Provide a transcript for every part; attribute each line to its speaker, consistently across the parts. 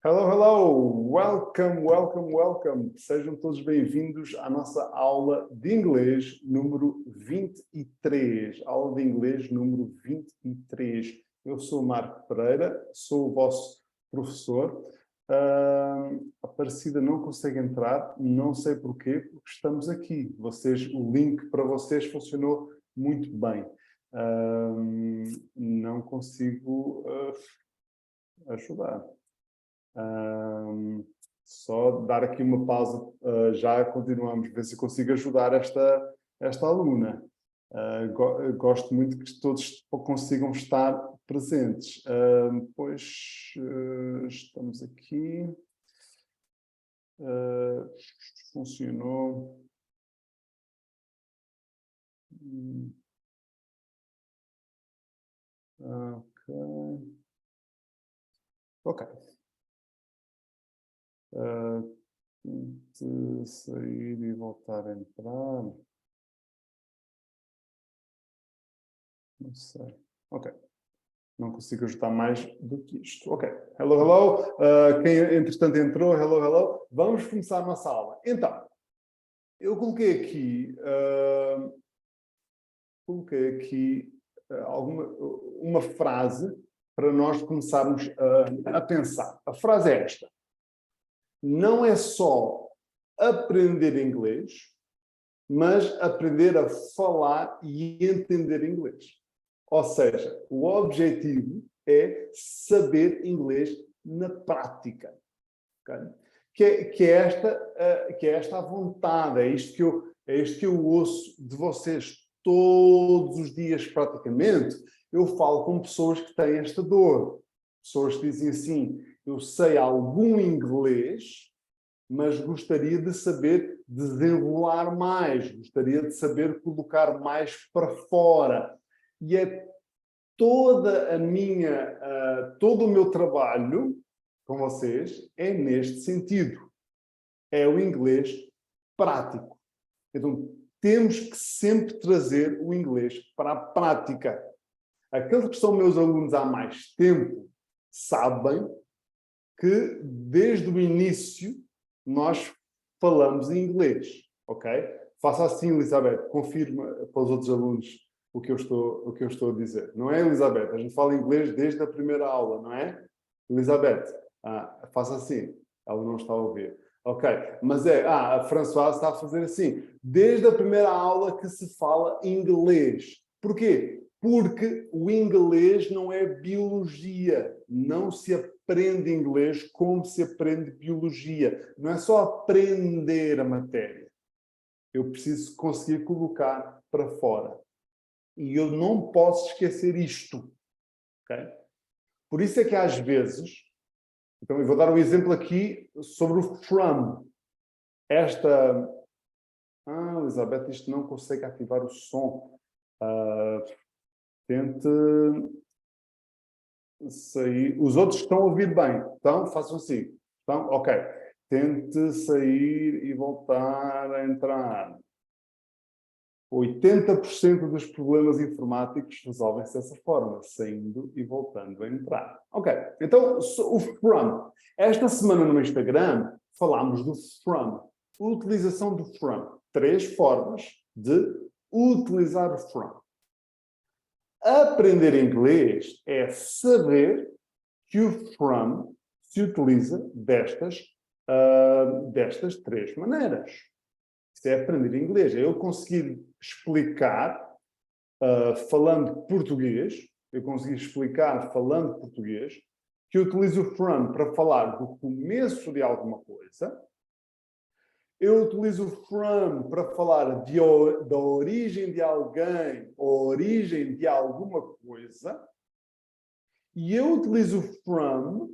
Speaker 1: Hello, hello! Welcome, welcome, welcome! Sejam todos bem-vindos à nossa aula de inglês número 23. Aula de inglês número 23. Eu sou o Marco Pereira, sou o vosso professor. A Aparecida não consegue entrar, não sei porquê, porque estamos aqui. O link para vocês funcionou muito bem. Não consigo ajudar. Só dar aqui uma pausa, já continuamos, ver se consigo ajudar esta aluna. Gosto muito que todos consigam estar presentes. Pois estamos aqui. Funcionou. Ok. De sair e voltar a entrar. Não sei. Ok. Não consigo ajudar mais do que isto. Ok. Hello, hello. Quem entretanto entrou, hello, hello. Vamos começar a nossa aula. Então, eu coloquei aqui uma frase para nós começarmos a pensar. A frase é esta. Não é só aprender inglês, mas aprender a falar e entender inglês. Ou seja, o objetivo é saber inglês na prática. Okay? Que é esta a vontade, é isto que eu ouço de vocês todos os dias praticamente. Eu falo com pessoas que têm esta dor. Pessoas que dizem assim, eu sei algum inglês, mas gostaria de saber desenrolar mais, gostaria de saber colocar mais para fora. E é todo o meu trabalho com vocês é neste sentido. É o inglês prático. Então, temos que sempre trazer o inglês para a prática. Aqueles que são meus alunos há mais tempo sabem que, desde o início, nós falamos em inglês, ok? Faça assim, Elizabeth, confirma para os outros alunos o que eu estou a dizer. Não é, Elizabeth? A gente fala inglês desde a primeira aula, não é? Elizabeth, faça assim. Ela não está a ouvir. Ok, mas a Françoise está a fazer assim. Desde a primeira aula que se fala inglês. Porquê? Porque o inglês não é biologia. Não se aprende inglês como se aprende biologia. Não é só aprender a matéria. Eu preciso conseguir colocar para fora. E eu não posso esquecer isto. Okay? Por isso é que às vezes... Então eu vou dar um exemplo aqui sobre o from. Elizabeth, isto não consegue ativar o som. Tente sair. Os outros estão a ouvir bem. Então, façam assim. Então, ok. Tente sair e voltar a entrar. 80% dos problemas informáticos resolvem-se dessa forma, saindo e voltando a entrar. Ok, então o from. Esta semana no Instagram falámos do from. A utilização do from. 3 formas de utilizar o from. Aprender inglês é saber que o from se utiliza destas 3 maneiras. Isto é aprender inglês. É eu conseguir explicar falando português, que eu utilizo o from para falar do começo de alguma coisa, eu utilizo o from para falar da origem de alguém, ou origem de alguma coisa, e eu utilizo o from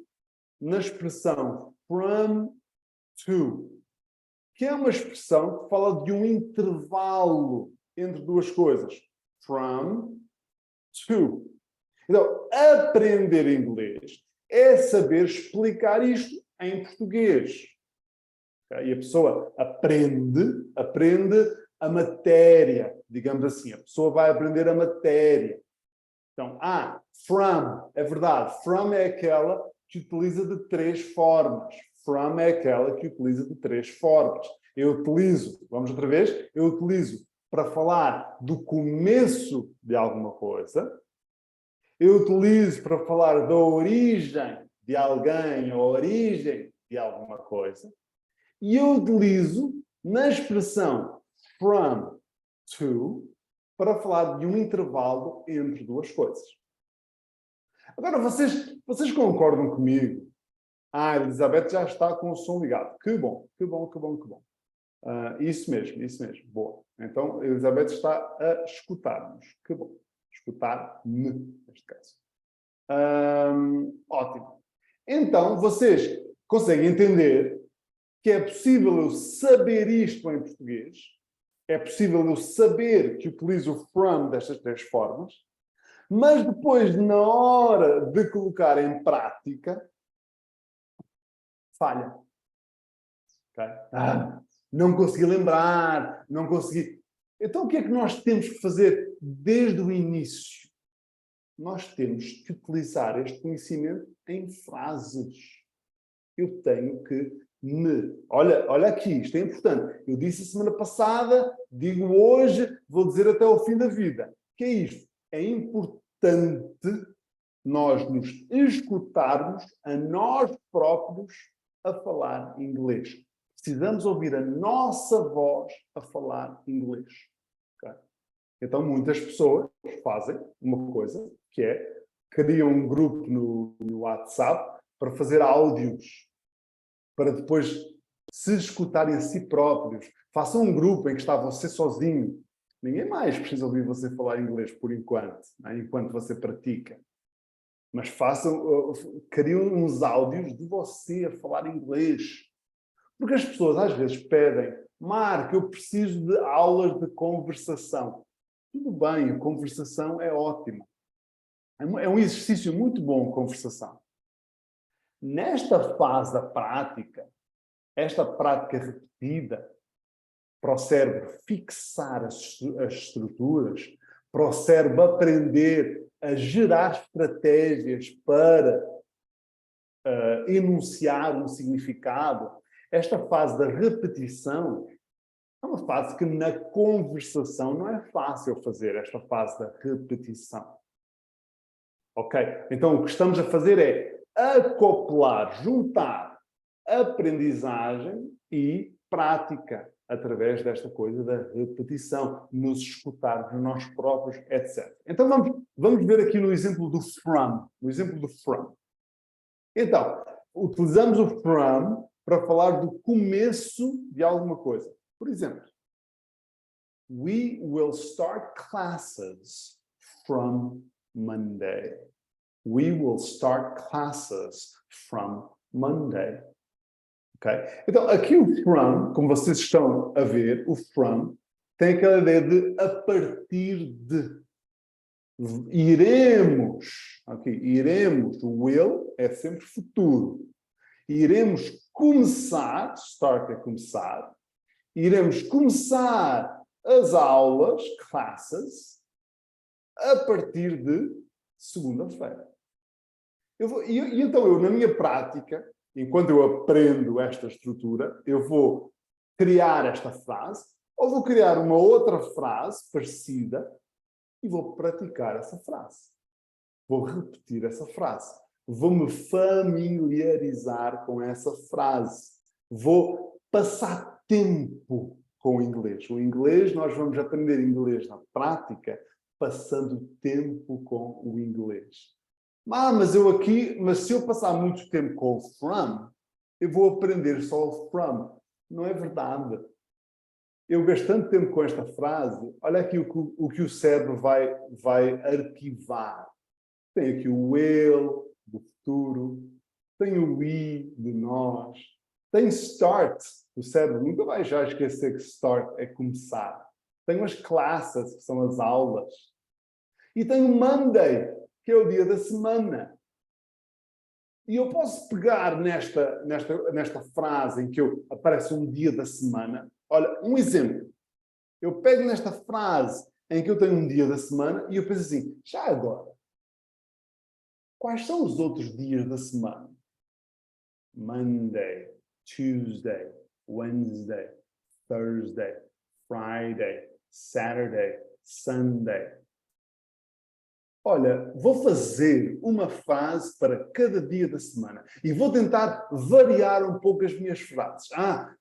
Speaker 1: na expressão from to, que é uma expressão que fala de um intervalo entre duas coisas. From to. Então, aprender inglês é saber explicar isto em português. Okay? E a pessoa aprende a matéria, digamos assim. A pessoa vai aprender a matéria. Então, from, é verdade. From é aquela que utiliza de 3 formas. From é aquela que utiliza de 3 formas. Eu utilizo, vamos outra vez, eu utilizo para falar do começo de alguma coisa. Eu utilizo para falar da origem de alguém, a origem de alguma coisa. E eu utilizo na expressão from to para falar de um intervalo entre duas coisas. Agora, vocês concordam comigo? A Elizabeth já está com o som ligado. Que bom, que bom, que bom, que bom. Isso mesmo, isso mesmo. Boa. Então, a Elizabeth está a escutar-nos. Que bom. Escutar-me, neste caso. Ótimo. Então, vocês conseguem entender que é possível eu saber isto em português, é possível eu saber que utilizo o from destas 3 formas, mas depois, na hora de colocar em prática, falha. Okay? Não consegui lembrar, não consegui. Então, o que é que nós temos que fazer desde o início? Nós temos que utilizar este conhecimento em frases. Eu tenho que Olha aqui, isto é importante. Eu disse a semana passada, digo hoje, vou dizer até ao fim da vida. O que é isto? É importante nós nos escutarmos a nós próprios a falar inglês. Precisamos ouvir a nossa voz a falar inglês. Okay? Então, muitas pessoas fazem uma coisa, que é, criam um grupo no WhatsApp para fazer áudios, para depois se escutarem a si próprios. Façam um grupo em que está você sozinho. Ninguém mais precisa ouvir você falar inglês por enquanto, né? Enquanto você pratica. Mas criem uns áudios de você a falar inglês. Porque as pessoas às vezes pedem, Marco, eu preciso de aulas de conversação. Tudo bem, a conversação é ótima. É um exercício muito bom, conversação. Nesta fase da prática, esta prática repetida, para o cérebro fixar as estruturas, para o cérebro aprender a gerar estratégias para enunciar um significado, esta fase da repetição é uma fase que na conversação não é fácil fazer, esta fase da repetição. Ok? Então, o que estamos a fazer é acoplar, juntar aprendizagem e prática através desta coisa da repetição, nos escutar de nós próprios, etc. Então, vamos ver aqui no exemplo do from. No exemplo do from. Então, utilizamos o from para falar do começo de alguma coisa. Por exemplo, we will start classes from Monday. We will start classes from Monday. Okay? Então, aqui o from, como vocês estão a ver, o from tem aquela ideia de a partir de. Iremos, ok? Iremos, o will é sempre futuro. Iremos começar, start é começar, iremos começar as aulas, classes, a partir de segunda-feira. Então, eu, na minha prática, enquanto eu aprendo esta estrutura, eu vou criar esta frase, ou vou criar uma outra frase parecida e vou praticar essa frase. Vou repetir essa frase. Vou me familiarizar com essa frase. Vou passar tempo com o inglês. O inglês, nós vamos aprender inglês na prática, passando tempo com o inglês. Mas se eu passar muito tempo com o from, eu vou aprender só o from. Não é verdade. Eu gastando tempo com esta frase, olha aqui o que o cérebro vai arquivar. Tem aqui o will, do futuro, tem o we, de nós, tem start, o cérebro nunca vai já esquecer que start é começar. Tem as classes, que são as aulas. E tem o Monday, que é o dia da semana. E eu posso pegar nesta frase em que aparece um dia da semana. Olha, um exemplo. Eu pego nesta frase em que eu tenho um dia da semana e eu penso assim, já agora, quais são os outros dias da semana? Monday, Tuesday, Wednesday, Thursday, Friday, Saturday, Sunday. Olha, vou fazer uma frase para cada dia da semana e vou tentar variar um pouco as minhas frases.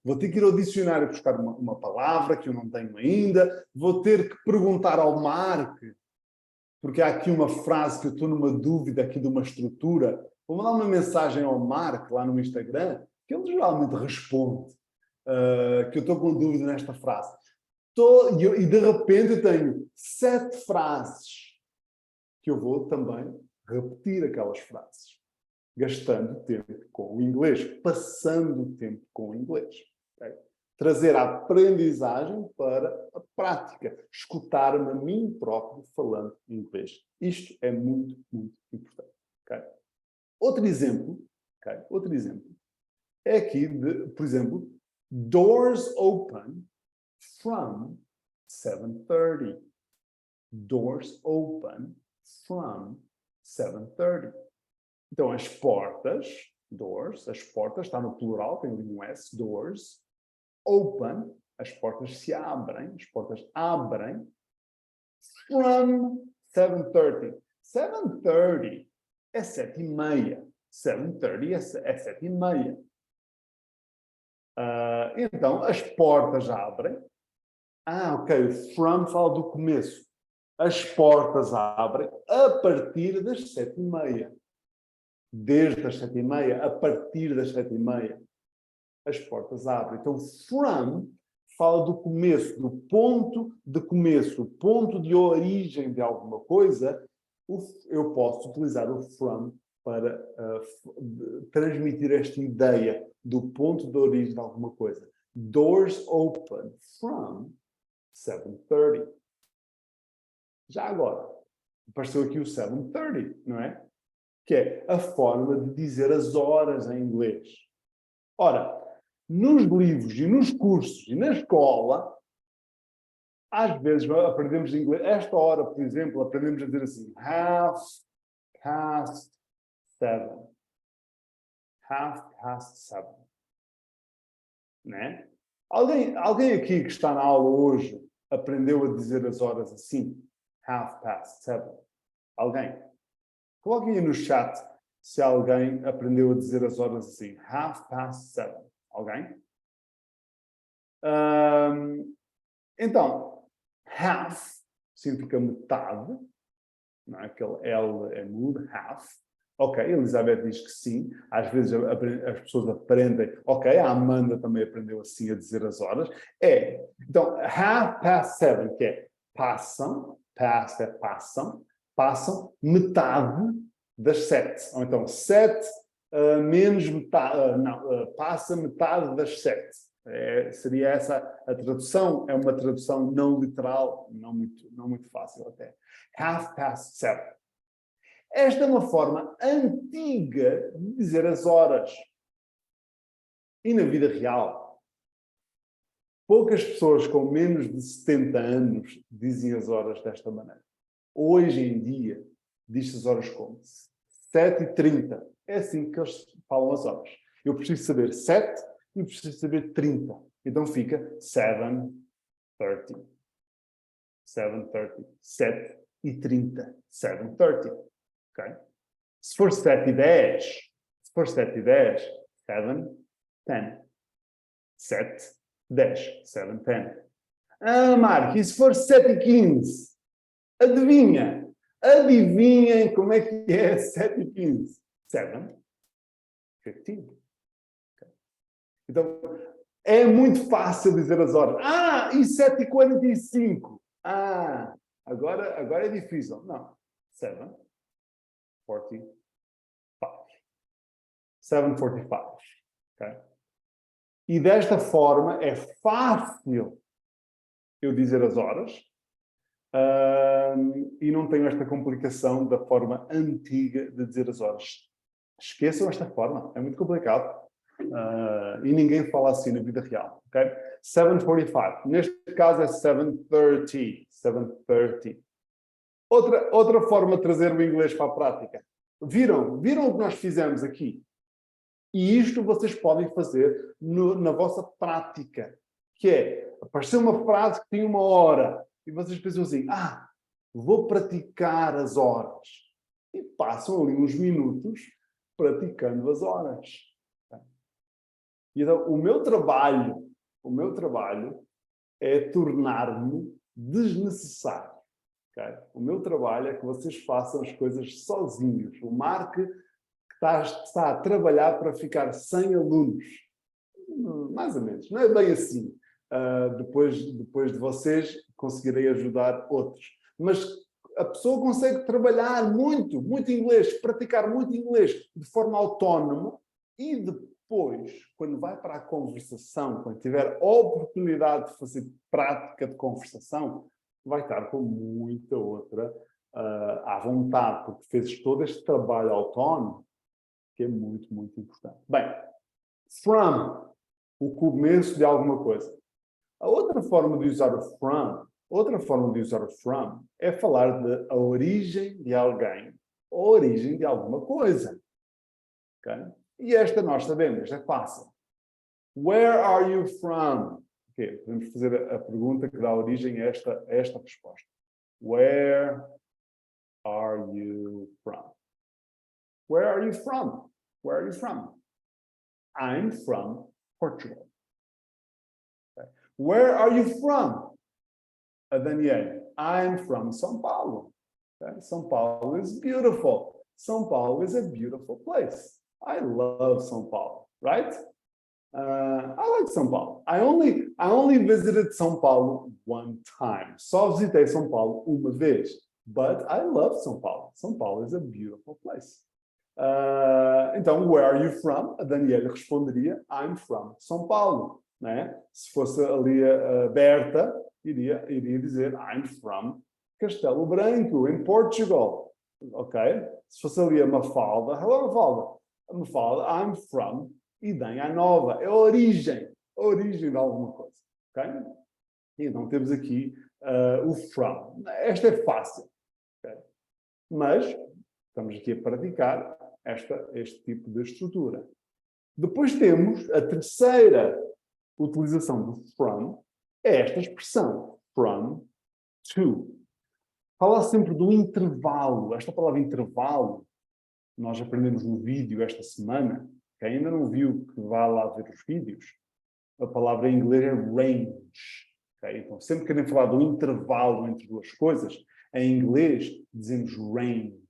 Speaker 1: Vou ter que ir ao dicionário buscar uma palavra que eu não tenho ainda, vou ter que perguntar ao Mark, porque há aqui uma frase que eu estou numa dúvida aqui de uma estrutura. Vou mandar uma mensagem ao Mark lá no Instagram, que ele geralmente responde, que eu estou com dúvida nesta frase. E de repente eu tenho 7 frases que eu vou também repetir aquelas frases, gastando tempo com o inglês, passando tempo com o inglês. Okay? Trazer a aprendizagem para a prática, escutar-me a mim próprio falando inglês. Isto é muito, muito importante. Okay? Outro exemplo é aqui de, por exemplo, doors open from 7:30. Doors open from 7:30. Então, as portas, doors, as portas, está no plural, tem um S, doors, open, as portas se abrem, as portas abrem, from 7:30. 7:30 é 7:30. 7:30 é 7:30. Então, as portas abrem. Ok, from fala do começo. As portas abrem a partir das 7:30. Desde as 7:30, a partir das 7:30, as portas abrem. Então, from fala do começo, do ponto de começo, o ponto de origem de alguma coisa. Eu posso utilizar o from para transmitir esta ideia do ponto de origem de alguma coisa. Doors open from 7:30. Já agora, apareceu aqui o 7:30, não é? Que é a forma de dizer as horas em inglês. Ora, nos livros e nos cursos e na escola, às vezes aprendemos inglês. Esta hora, por exemplo, aprendemos a dizer assim, 7:30. 7:30. Né? Alguém aqui que está na aula hoje aprendeu a dizer as horas assim? 7:30. Alguém? Coloquem aí no chat se alguém aprendeu a dizer as horas assim. 7:30. Alguém? Então, half significa metade. Não é? Aquele L é mudo, half. Ok, a Elizabeth diz que sim. Às vezes as pessoas aprendem. Ok, a Amanda também aprendeu assim a dizer as horas. Então, 7:30, que é passam, past é passam metade das 7. Ou então, 7 menos metade, passa metade das 7. Seria essa a tradução. É uma tradução não literal, não muito fácil até. 7:30. Esta é uma forma antiga de dizer as horas. E na vida real, poucas pessoas com menos de 70 anos dizem as horas desta maneira. Hoje em dia, diz-se as horas como 7:30. É assim que eles falam as horas. Eu preciso saber 7 e preciso saber 30. Então fica 7:30. 7:30. 7:30. 7:30. Okay? Se for 7:10, 7:10. 7:10. 7:10. Marco, e se for 7:15? Adivinhem como é que é 7:15? 7:15. Okay. Então, é muito fácil dizer as horas. E 7:45? Agora é difícil. Não. 7:45. 7:45. Okay? E desta forma é fácil eu dizer as horas e não tenho esta complicação da forma antiga de dizer as horas. Esqueçam esta forma, é muito complicado. E ninguém fala assim na vida real. Okay? 7:45. Neste caso é 7:30. 7:30. Outra forma de trazer o inglês para a prática. Viram o que nós fizemos aqui? E isto vocês podem fazer na vossa prática, que é, apareceu uma frase que tem 1 hora, e vocês pensam assim, vou praticar as horas. E passam ali uns minutos praticando as horas. Então, o meu trabalho é tornar-me desnecessário. Okay? O meu trabalho é que vocês façam as coisas sozinhos. O Mark está a trabalhar para ficar sem alunos. Mais ou menos. Não é bem assim. Depois de vocês, conseguirei ajudar outros. Mas a pessoa consegue trabalhar muito inglês, praticar muito inglês de forma autónoma e depois, quando vai para a conversação, quando tiver a oportunidade de fazer prática de conversação, vai estar com muita outra à vontade, porque fez todo este trabalho autónomo, que é muito importante. Bem, from, o começo de alguma coisa. A outra forma de usar o from é falar da origem de alguém, a origem de alguma coisa. Okay? E esta nós sabemos, esta é fácil. Where are you from? Okay, podemos fazer a pergunta que dá origem a esta resposta. Where are you from? Where are you from? Where are you from? I'm from Portugal. Okay. Where are you from? Danielle, I'm from São Paulo. Okay. São Paulo is beautiful. São Paulo is a beautiful place. I love São Paulo, right? I like São Paulo. I only visited São Paulo one time. Só visitei São Paulo uma vez. But I love São Paulo. São Paulo is a beautiful place. Então, where are you from? A Daniela responderia, I'm from São Paulo. Né? Se fosse ali a Berta, iria dizer, I'm from Castelo Branco, in Portugal. Ok? Se fosse ali a Mafalda, hello Mafalda. Mafalda, I'm from Idanha Nova. É a origem de alguma coisa. Ok? Então, temos aqui o from. Esta é fácil. Okay? Mas, estamos aqui a praticar este tipo de estrutura. Depois temos a terceira utilização do from, é esta expressão, from to. Fala sempre do intervalo. Esta palavra intervalo, nós aprendemos no vídeo esta semana. Quem ainda não viu, que vá lá ver os vídeos. A palavra em inglês é range. Okay? Então, sempre que querem falar do intervalo entre duas coisas, em inglês dizemos range.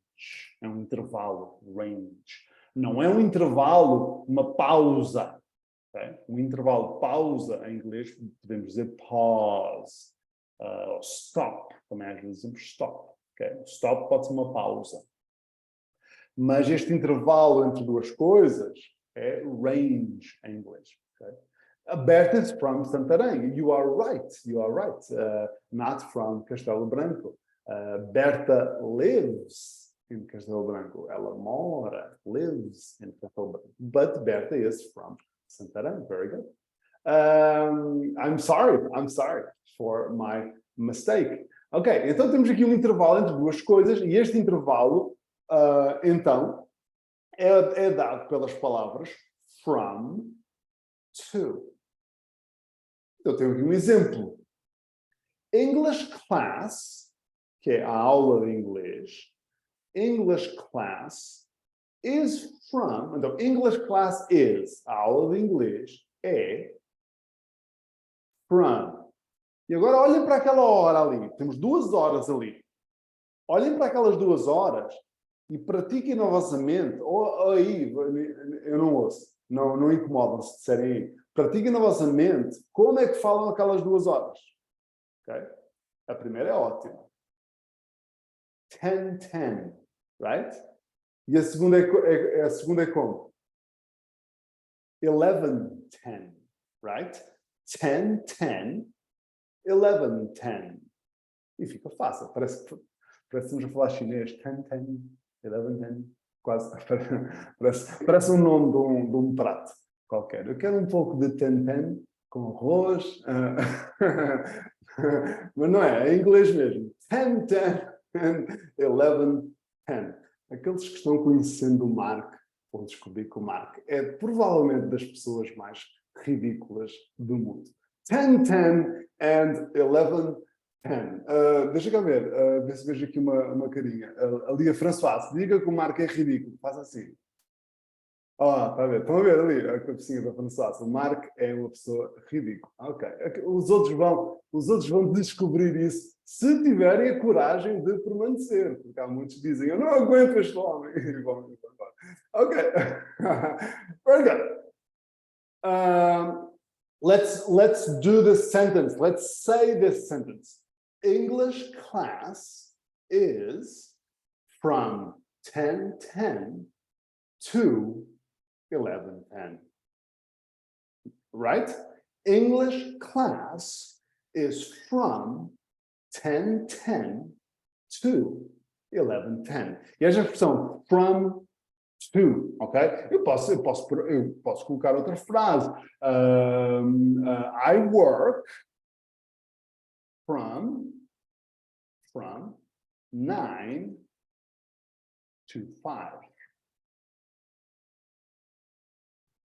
Speaker 1: É um intervalo, range. Não é um intervalo, uma pausa. Okay? Um intervalo, pausa, em inglês podemos dizer pause. Stop, também às vezes dizemos stop. Okay? Stop pode ser uma pausa. Mas este intervalo entre duas coisas é range em inglês. Okay? Berta is from Santarém. You are right. Not from Castelo Branco. Berta lives in Castelo Branco. Ela mora, lives in Castelo Branco. But Berta is from Santarém. Very good. I'm sorry for my mistake. Ok, então temos aqui um intervalo entre duas coisas e este intervalo, então, é dado pelas palavras from to. Eu tenho aqui um exemplo. English class, que é a aula de inglês. English class is from... Então, English class is, a aula de inglês, é from. E agora olhem para aquela hora ali. Temos 2 horas ali. Olhem para aquelas 2 horas e pratiquem na vossa mente. Ou aí, eu não ouço. Não incomodam se disserem aí. Pratiquem na vossa mente como é que falam aquelas 2 horas. Okay? A primeira é ótima. 10-10. Right? E a segunda é como? 11-10. Right? 10-10. 11-10. E fica fácil. Parece que estamos a falar chinês. 10-10. 11-10. Quase. Parece um nome de um prato qualquer. Eu quero um pouco de 10-10 com arroz. Mas não é. É inglês mesmo. 10-10. 11-10. Aqueles que estão conhecendo o Mark vou descobrir que o Mark é provavelmente das pessoas mais ridículas do mundo. 10, 10 and 11, 10. Deixa cá ver, ver se vejo aqui uma carinha. Ali a Françoise, diga que o Mark é ridículo. Faz assim. Está a ver? Estão a ver ali a cabecinha da Françoise. O Mark é uma pessoa ridícula. Ok. Os outros vão descobrir isso se tiverem a coragem de permanecer. Porque há muitos que dizem, eu não aguento este homem. Ok. Very good. Let's do this sentence. Let's say this sentence. English class is from 10:10 to 11:10. Right? English class is from 10:10 to 11:10. E esta expressão from to, ok? Eu posso colocar outra frase. I work from 9 to 5.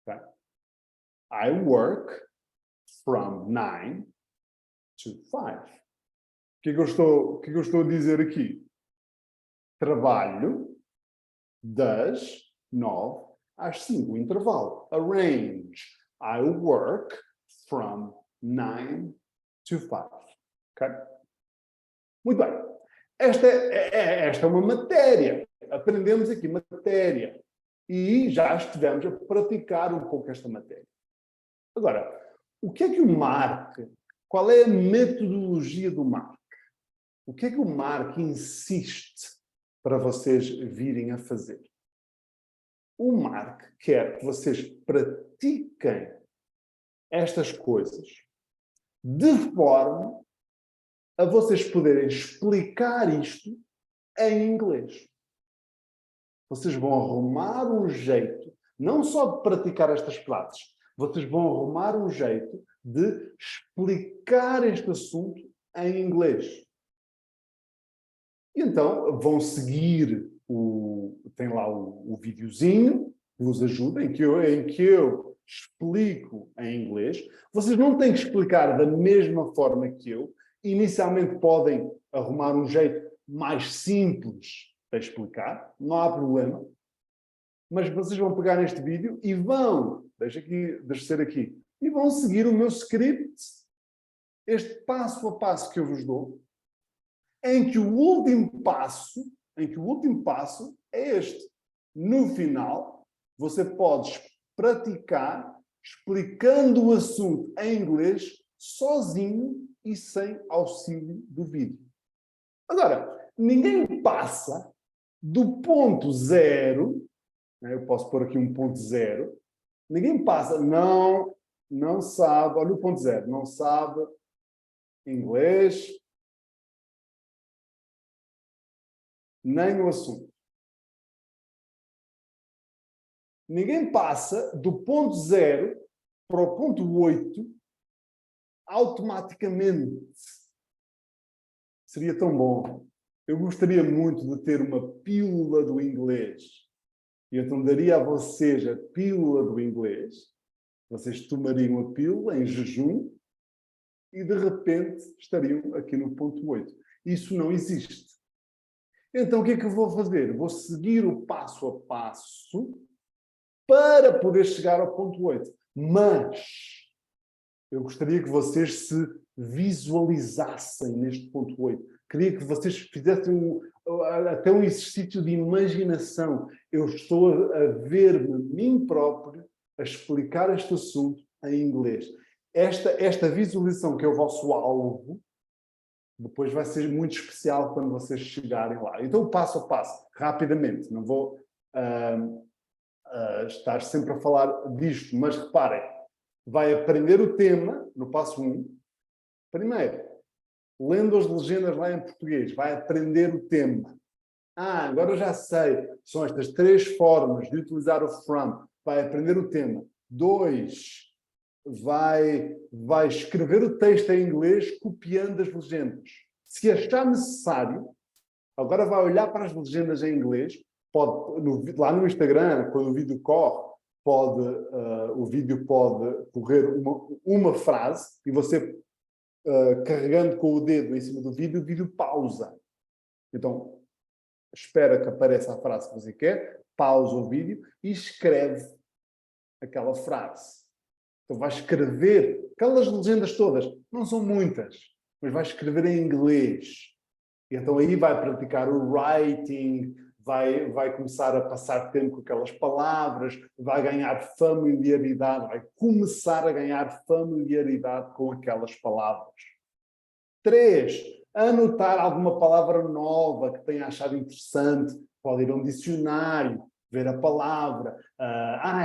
Speaker 1: Okay? I work from 9 to 5. O que é que eu estou a dizer aqui? Trabalho das 9 às 5, o intervalo. Arrange. I work from 9 to 5. Ok? Muito bem. Esta é uma matéria. Aprendemos aqui matéria. E já estivemos a praticar um pouco esta matéria. Agora, o que é que o Mark, qual é a metodologia do Mark? O que é que o Mark insiste para vocês virem a fazer? O Mark quer que vocês pratiquem estas coisas de forma a vocês poderem explicar isto em inglês. Vocês vão arrumar um jeito, não só de praticar estas frases, vocês vão arrumar um jeito de explicar este assunto em inglês. E então vão seguir tem lá o videozinho que vos ajuda, em que eu explico em inglês. Vocês não têm que explicar da mesma forma que eu. Inicialmente podem arrumar um jeito mais simples para explicar, não há problema. Mas vocês vão pegar neste vídeo e vão, descer aqui, e vão seguir o meu script, este passo a passo que eu vos dou, em que o último passo é este. No final, você pode praticar explicando o assunto em inglês sozinho e sem auxílio do vídeo. Agora, ninguém passa do ponto 0, eu posso pôr aqui um ponto 0, ninguém passa, não sabe, olha o ponto 0, não sabe inglês, nem o assunto. Ninguém passa do ponto 0 para o ponto 8 automaticamente. Seria tão bom. Eu gostaria muito de ter uma pílula do inglês. E então daria a vocês a pílula do inglês. Vocês tomariam a pílula em jejum e de repente estariam aqui no ponto 8. Isso não existe. Então o que é que eu vou fazer? Vou seguir o passo a passo para poder chegar ao ponto 8. Mas eu gostaria que vocês se visualizassem neste ponto 8. Queria que vocês fizessem até um exercício de imaginação. Eu estou a ver-me, a mim próprio, a explicar este assunto em inglês. Esta visualização, que é o vosso alvo, depois vai ser muito especial quando vocês chegarem lá. Então, passo a passo, rapidamente. Não vou estar sempre a falar disto, mas reparem, vai aprender o tema no passo 1. Primeiro, lendo as legendas lá em português, vai aprender o tema. Agora já sei, são estas 3 formas de utilizar o from. Vai aprender o tema. 2, vai escrever o texto em inglês copiando as legendas. Se achar necessário, agora vai olhar para as legendas em inglês, lá no Instagram, quando o vídeo corre, o vídeo pode correr uma frase e você, carregando com o dedo em cima do vídeo, o vídeo pausa. Então, espera que apareça a frase que você quer, pausa o vídeo e escreve aquela frase. Então, vai escrever aquelas legendas todas. Não são muitas, mas vai escrever em inglês. E então aí vai praticar o writing, vai começar a passar tempo com aquelas palavras, vai ganhar familiaridade, vai começar a ganhar familiaridade com aquelas palavras. 3, anotar alguma palavra nova que tenha achado interessante. Pode ir a um dicionário, ver a palavra.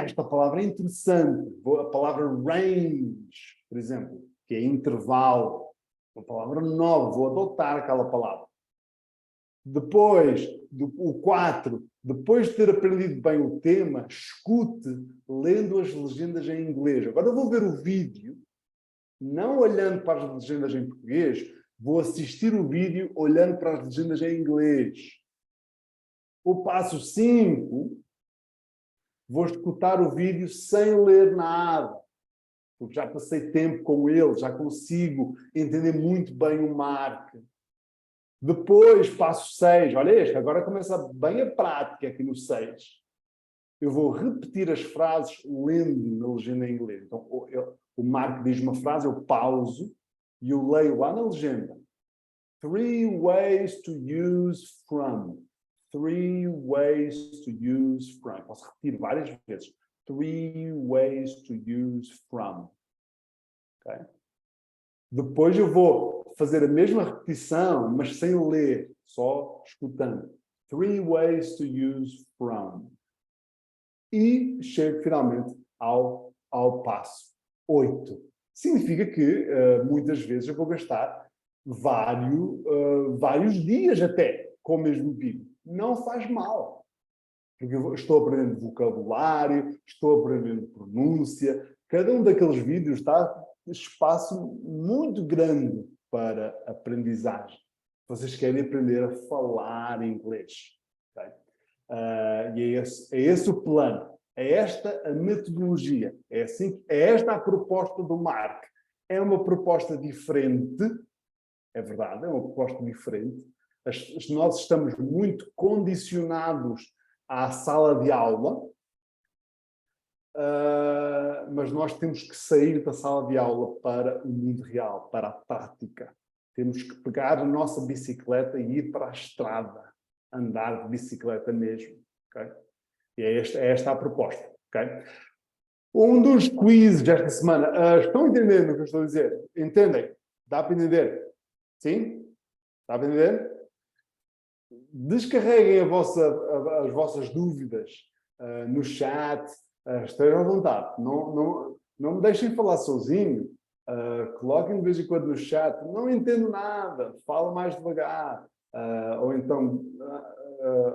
Speaker 1: Esta palavra é interessante. A palavra range, por exemplo, que é intervalo. Uma palavra nova, vou adotar aquela palavra. Depois, o 4, depois de ter aprendido bem o tema, escute lendo as legendas em inglês. Agora eu vou ver o vídeo, não olhando para as legendas em português, vou assistir o vídeo olhando para as legendas em inglês. O passo 5, vou escutar o vídeo sem ler nada, porque já passei tempo com ele, já consigo entender muito bem o Mark. Depois, passo 6, olha este, agora começa bem a prática aqui no 6. Eu vou repetir as frases lendo na legenda em inglês. Então, o Mark diz uma frase, eu pauso e eu leio lá na legenda. 3 ways to use from. 3 ways to use from. Posso repetir várias vezes. 3 ways to use from. Okay? Depois eu vou fazer a mesma repetição, mas sem ler, só escutando. 3 ways to use from. E chego finalmente ao passo 8. Significa que muitas vezes eu vou gastar vários dias até com o mesmo vídeo. Não faz mal. Porque eu estou aprendendo vocabulário, estou aprendendo pronúncia. Cada um daqueles vídeos está espaço muito grande para aprendizagem. Vocês querem aprender a falar inglês. Okay? E é esse o plano. É esta a metodologia. É esta a proposta do Mark. É uma proposta diferente. É verdade, é uma proposta diferente. Nós estamos muito condicionados à sala de aula, mas nós temos que sair da sala de aula para o mundo real, para a prática. Temos que pegar a nossa bicicleta e ir para a estrada, andar de bicicleta mesmo. Okay? E é esta a proposta. Okay? Um dos quizzes desta semana, estão entendendo o que eu estou a dizer? Entendem? Dá para entender? Sim? Dá para entender? Descarreguem as vossas dúvidas no chat, estejam à vontade. Não me deixem falar sozinho. Coloquem de vez em quando no chat. Não entendo nada, fala mais devagar. Ou então,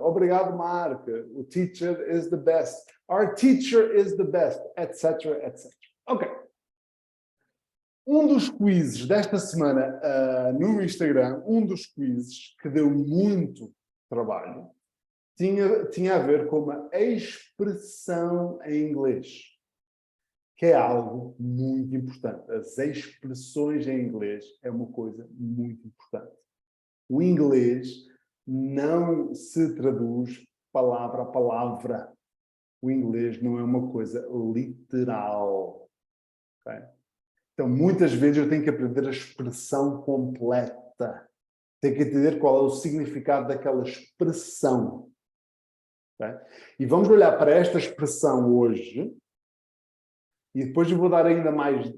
Speaker 1: obrigado, Mark. O teacher is the best. Our teacher is the best, etc, etc. Ok. Um dos quizzes desta semana no Instagram, um dos quizzes que deu muito trabalho, tinha a ver com uma expressão em inglês, que é algo muito importante. As expressões em inglês é uma coisa muito importante. O inglês não se traduz palavra a palavra. O inglês não é uma coisa literal. Okay? Então, muitas vezes eu tenho que aprender a expressão completa. Tenho que entender qual é o significado daquela expressão. Okay? E vamos olhar para esta expressão hoje e depois eu vou dar ainda mais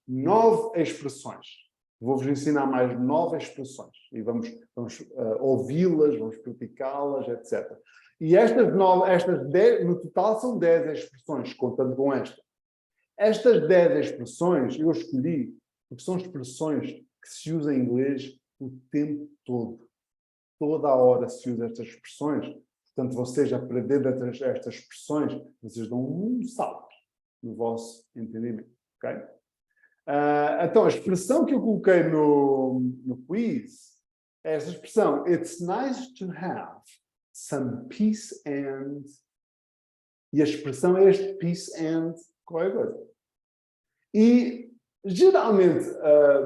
Speaker 1: 9 expressões. Vou-vos ensinar mais 9 expressões e vamos ouvi-las, vamos praticá-las, etc. E estas 10, no total são 10 expressões, contando com esta. Estas 10 expressões eu escolhi porque são expressões que se usam em inglês o tempo todo. Toda a hora se usa estas expressões. Portanto, vocês aprendendo estas expressões, vocês dão um salto no vosso entendimento. Okay? Então, a expressão que eu coloquei no quiz é esta expressão. It's nice to have. some peace and... E a expressão é este peace and qualquer coisa. E, geralmente,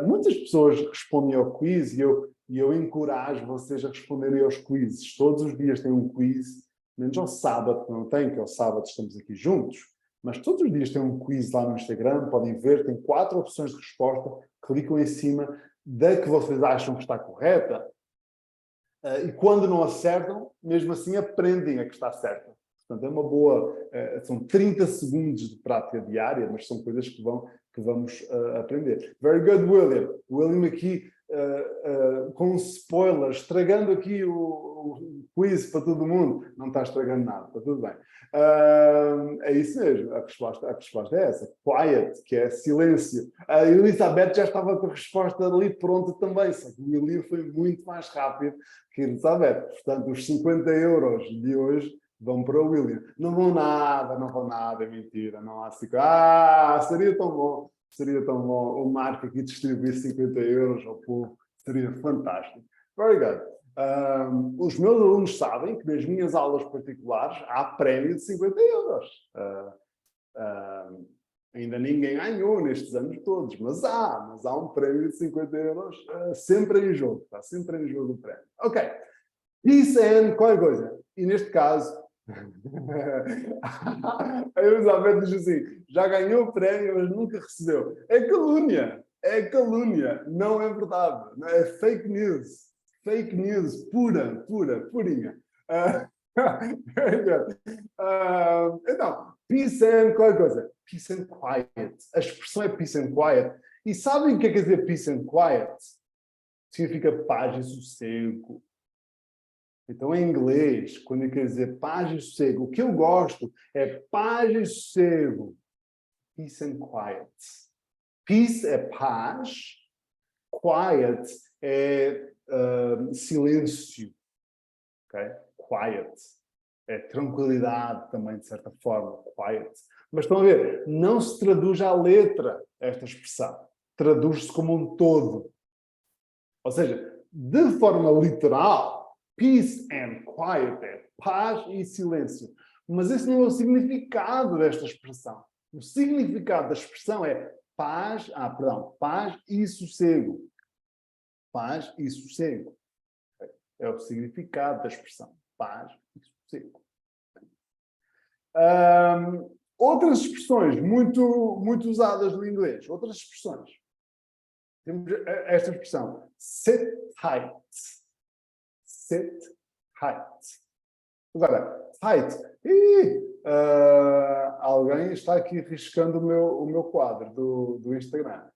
Speaker 1: muitas pessoas respondem ao quiz e eu encorajo vocês a responderem aos quizzes. Todos os dias tem um quiz, menos ao sábado, que não tem, que ao sábado estamos aqui juntos. Mas todos os dias tem um quiz lá no Instagram, podem ver, tem 4 opções de resposta, clicam em cima da que vocês acham que está correta, e quando não acertam, mesmo assim aprendem a que está certa. Portanto, é uma boa... são 30 segundos de prática diária, mas são coisas que vamos aprender. Very good, William. William aqui com um spoiler, estragando aqui o quiz para todo mundo. Não está estragando nada, está tudo bem. É isso mesmo, a resposta é essa. Quiet, que é silêncio. A Elizabeth já estava com a resposta ali pronta também, só que o William foi muito mais rápido que a Elizabeth. Portanto, os 50 euros de hoje vão para o William. Não vão nada, é mentira. Não há 50. Seria tão bom o Marco aqui distribuir 50 euros ao povo. Seria fantástico. Very good. Os meus alunos sabem que nas minhas aulas particulares há prémio de 50 euros. Ainda ninguém ganhou nestes anos todos, mas há um prémio de 50 euros sempre em jogo. Está sempre em jogo o prémio. Ok. Peace and qualquer coisa. E neste caso, a Elizabeth diz assim, já ganhou o prémio, mas nunca recebeu. É calúnia, não é verdade. É fake news. Fake news, purinha. Então, peace and qualquer coisa. Peace and quiet. A expressão é peace and quiet. E sabem o que é quer dizer peace and quiet? Significa paz e sossego. Então, em inglês, quando eu quero dizer paz e sossego, o que eu gosto é paz e sossego. Peace and quiet. Peace é paz. Quiet é silêncio. Okay? Quiet. É tranquilidade também, de certa forma. Quiet. Mas estão a ver, não se traduz à letra esta expressão. Traduz-se como um todo. Ou seja, de forma literal, peace and quiet é paz e silêncio. Mas esse não é o significado desta expressão. O significado da expressão é paz e sossego. Paz e sossego. É o significado da expressão. Paz e sossego. Outras expressões muito usadas no inglês. Outras expressões. Temos esta expressão. Sit tight. Sit tight. Agora, tight. Alguém está aqui riscando o meu quadro do Instagram.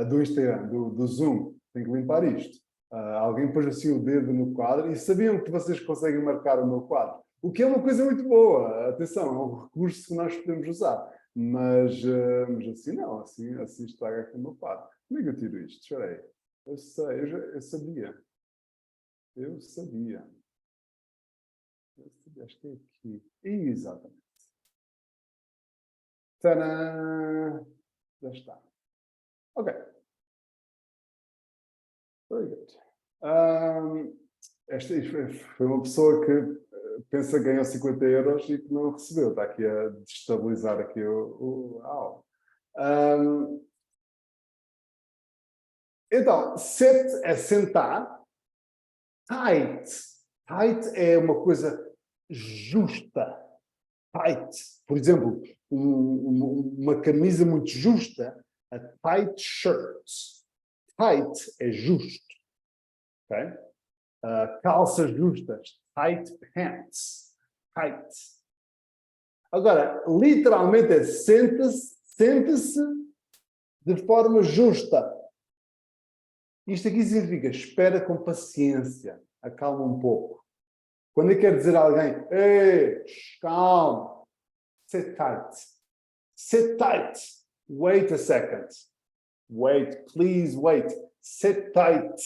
Speaker 1: Do Zoom. Tenho que limpar isto. Alguém pôs assim o dedo no quadro e sabiam que vocês conseguem marcar o meu quadro. O que é uma coisa muito boa. Atenção, é um recurso que nós podemos usar. Mas assim não. Assim estraga aqui o meu quadro. Como é que eu tiro isto? Espera aí. Eu sei, eu sabia. Acho que é aqui. Exatamente. Tadã! Já está. Ok. Very good. Esta foi uma pessoa que pensa que ganhou 50 euros e que não recebeu. Está aqui a destabilizar aqui a aula. Então, sit é sentar. Tight. Tight é uma coisa justa. Tight. Por exemplo, uma camisa muito justa, a tight shirt. Tight é justo. Okay? Calças justas. Tight pants. Tight. Agora, literalmente é sente-se de forma justa. Isto aqui significa espera com paciência, acalma um pouco. Quando eu quero dizer a alguém, ei, calma, sit tight. Sit tight. Wait a second. Wait, please wait. Sit tight.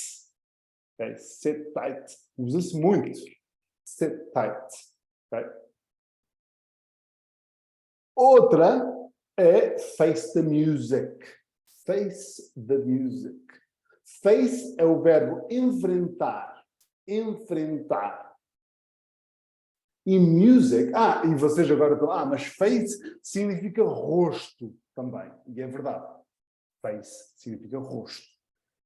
Speaker 1: Okay? Sit tight. Usa-se muito. Sit tight. Okay? Outra é face the music. Face the music. Face é o verbo enfrentar. Enfrentar. E music, e vocês agora estão, mas face significa rosto também. E é verdade. Face significa rosto.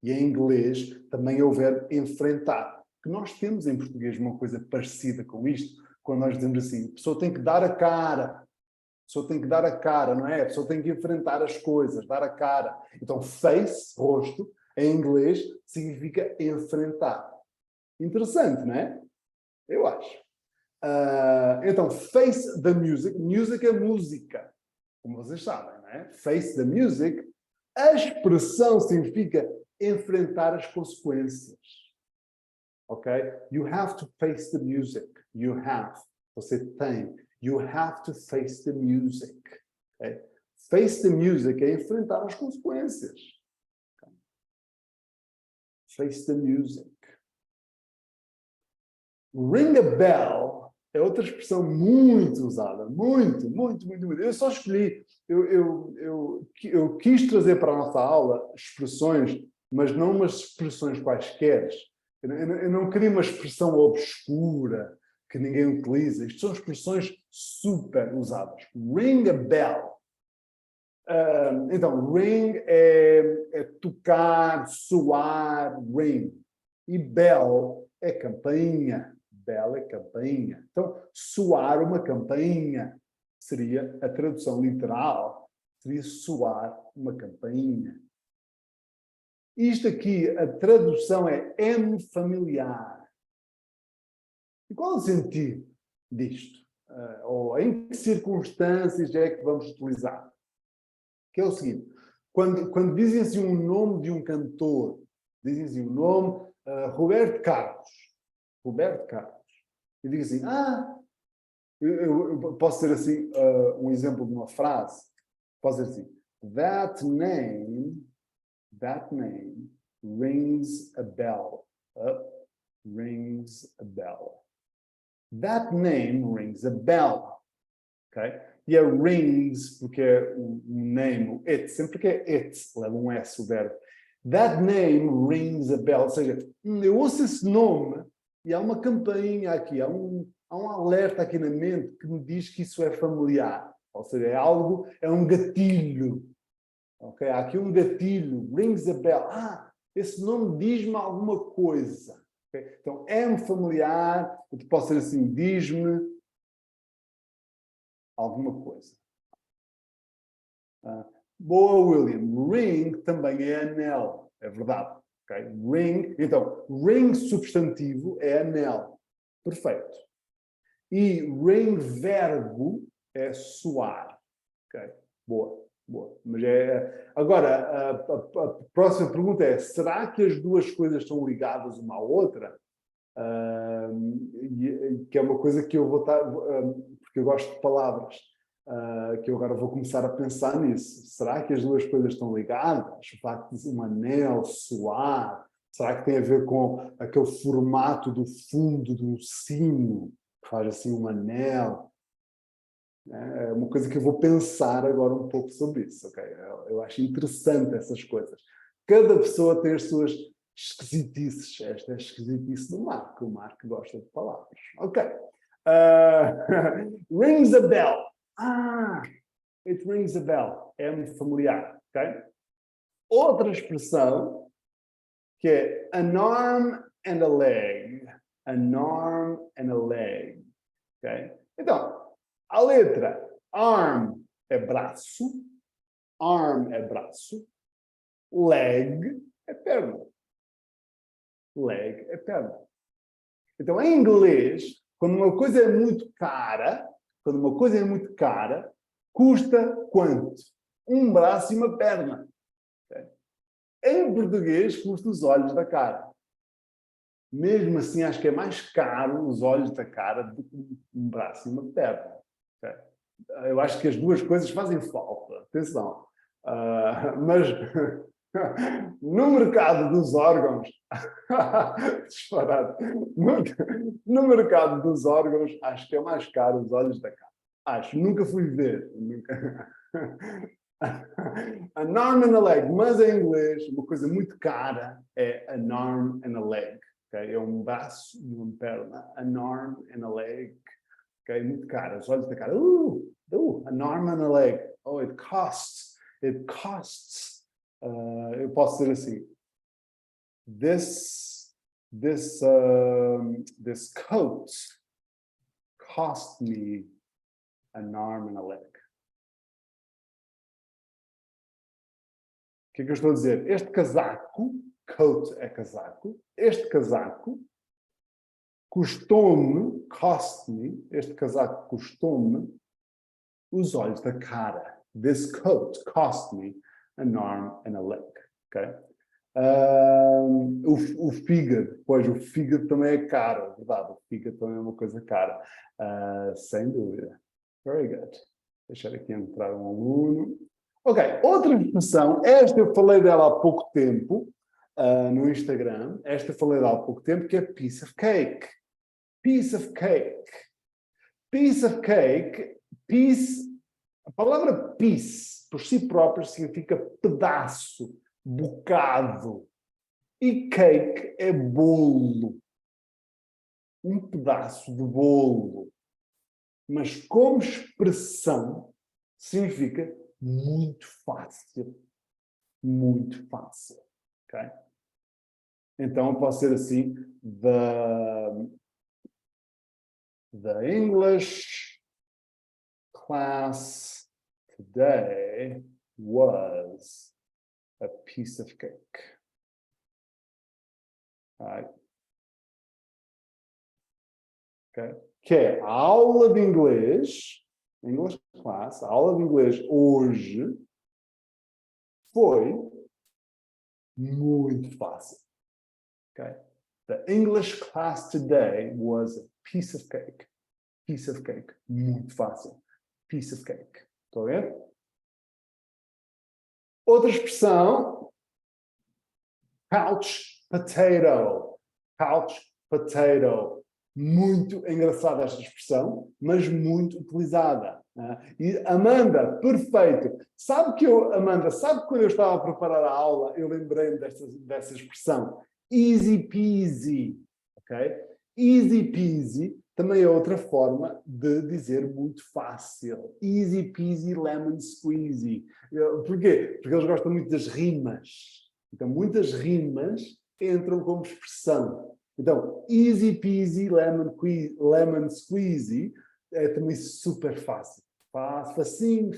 Speaker 1: E em inglês também é o verbo enfrentar. Que nós temos em português uma coisa parecida com isto, quando nós dizemos assim, a pessoa tem que dar a cara. A pessoa tem que dar a cara, não é? A pessoa tem que enfrentar as coisas, dar a cara. Então, face, rosto, em inglês, significa enfrentar. Interessante, não é? Eu acho. Então, face the music. Music é música, como vocês sabem, não é? Face the music. A expressão significa enfrentar as consequências. Ok? You have to face the music. You have. Você tem. You have to face the music. Okay? Face the music é enfrentar as consequências. Okay? Face the music. Ring a bell é outra expressão muito usada. Muito, muito, muito, muito. Eu só escolhi. Eu quis trazer para a nossa aula expressões, mas não umas expressões quaisquer. Eu não queria uma expressão obscura que ninguém utiliza. Isto são expressões super usadas. Ring a bell. Então, ring é tocar, soar, ring. E bell é campainha. Bell é campainha. Então, soar uma campainha seria a tradução literal. Seria soar uma campainha. Isto aqui, a tradução é familiar. E qual é o sentido disto? Ou em que circunstâncias é que vamos utilizar? Que é o seguinte, quando dizem assim um nome de um cantor, dizem assim o nome Roberto Carlos. Roberto Carlos. E digo assim, eu posso ter assim um exemplo de uma frase. Posso dizer assim, that name rings a bell. Rings a bell. That name rings a bell. Okay? E é rings, porque é o name, o it, sempre que é it, leva um S o verbo. That name rings a bell. Ou seja, eu ouço esse nome e há uma campainha aqui, há um alerta aqui na mente que me diz que isso é familiar. Ou seja, é um gatilho. Okay? Há aqui um gatilho, rings a bell. Esse nome diz-me alguma coisa. Okay? Então, é-me familiar, eu posso ser assim, diz-me alguma coisa. Boa, William. Ring também é anel. É verdade. Okay? Ring. Então, ring substantivo é anel. Perfeito. E ring verbo é soar. Okay? Boa. Boa. Mas agora, a próxima pergunta é, será que as duas coisas estão ligadas uma à outra? Que é uma coisa que eu vou estar... porque eu gosto de palavras. Que eu agora vou começar a pensar nisso. Será que as duas coisas estão ligadas? O facto de um anel, soar, será que tem a ver com aquele formato do fundo do sino, que faz assim um anel? É uma coisa que eu vou pensar agora um pouco sobre isso, ok? Eu acho interessante essas coisas. Cada pessoa tem as suas esquisitices. Esta é a esquisitice do Marco. O Marco gosta de palavras. Ok. Rings a bell. It rings a bell. É-me familiar, ok? Outra expressão que é an arm and a leg. An arm and a leg. Ok? Então, a letra arm é braço. Arm é braço. Leg é perna. Leg é perna. Então, em inglês, quando uma coisa é muito cara, custa quanto? Um braço e uma perna. Okay? Em português, custa os olhos da cara. Mesmo assim, acho que é mais caro os olhos da cara do que um braço e uma perna. Okay? Eu acho que as duas coisas fazem falta. Atenção. Mas no mercado dos órgãos, disparado. No mercado dos órgãos, acho que é mais caro os olhos da cara. Acho, nunca fui ver. Nunca. An arm and a leg, mas em inglês, uma coisa muito cara é an arm and a leg. Okay? É um braço e uma perna. An arm and a leg. ok? Muito cara, os olhos da cara. An arm and a leg. Oh, it costs. It costs. Eu posso dizer assim. This coat cost me an arm and a leg. O que é que eu estou a dizer? Este casaco, coat é casaco, este casaco custou-me, cost me, este casaco custou-me os olhos da cara. This coat cost me an arm and a leg. Okay? O fígado, pois o fígado também é caro, é verdade, o fígado também é uma coisa cara, sem dúvida. Very good. Deixar aqui entrar um aluno. Ok, outra expressão, esta eu falei dela há pouco tempo, no Instagram, esta eu falei dela há pouco tempo, que é piece of cake. Piece of cake. Piece of cake, a palavra piece, por si própria, significa pedaço, bocado. E cake é bolo. Um pedaço de bolo. Mas como expressão, significa muito fácil. Muito fácil. Okay? Então, eu posso dizer assim, the English class today was a piece of cake. Right. Okay. Que é a aula de inglês, English class, a aula de inglês hoje foi muito fácil. Okay. The English class today was a piece of cake. Piece of cake. Muito fácil. Piece of cake. Estão a ver? Outra expressão, couch potato. Couch potato. Muito engraçada esta expressão, mas muito utilizada. E Amanda, perfeito. Amanda, sabe que quando eu estava a preparar a aula, eu lembrei-me dessa expressão. Easy peasy. Okay? Easy peasy também é outra forma de dizer muito fácil. Easy peasy lemon squeezy. Porquê? Porque eles gostam muito das rimas. Então, muitas rimas entram como expressão. Então, easy peasy lemon squeezy é também super fácil. Facinho.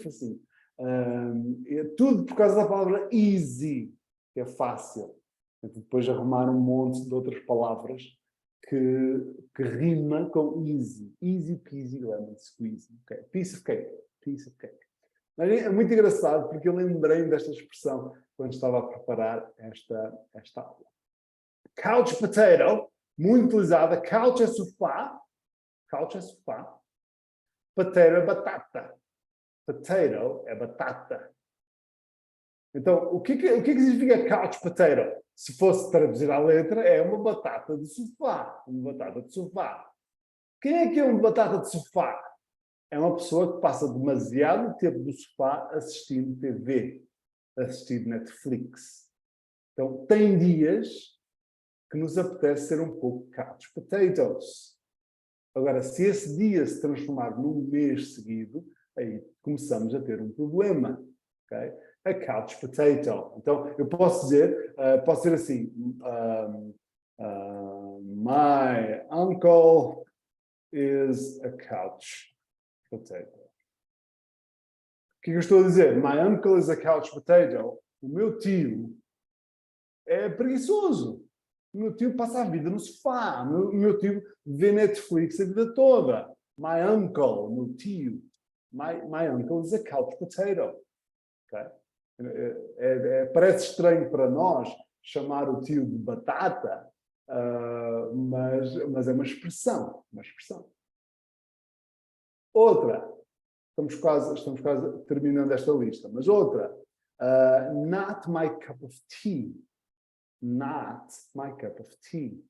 Speaker 1: É tudo por causa da palavra easy, que é fácil. Então, depois arrumar um monte de outras palavras que rima com easy. Easy peasy lemon squeezy. Okay. Piece of cake. Piece of cake. Mas é muito engraçado porque eu lembrei-me desta expressão quando estava a preparar esta aula. Couch potato, muito utilizada. Couch é sofá. Couch é sofá. Potato é batata. Potato é batata. Então, o que significa couch potato? Se fosse traduzir à letra, é uma batata de sofá. Uma batata de sofá. Quem é que é uma batata de sofá? É uma pessoa que passa demasiado tempo no sofá assistindo TV, assistindo Netflix. Então, tem dias que nos apetece ser um pouco couch potatoes. Agora, se esse dia se transformar num mês seguido, aí começamos a ter um problema. Okay? A couch potato. Então, eu posso dizer assim, my uncle is a couch potato. O que eu estou a dizer? My uncle is a couch potato. O meu tio é preguiçoso. O meu tio passa a vida no sofá. O meu tio vê Netflix a vida toda. My uncle, meu tio. My uncle is a couch potato. Okay? Parece estranho para nós chamar o tio de batata, mas é uma expressão. Uma expressão. Outra. Estamos quase terminando esta lista. Mas outra. Not my cup of tea. Not my cup of tea.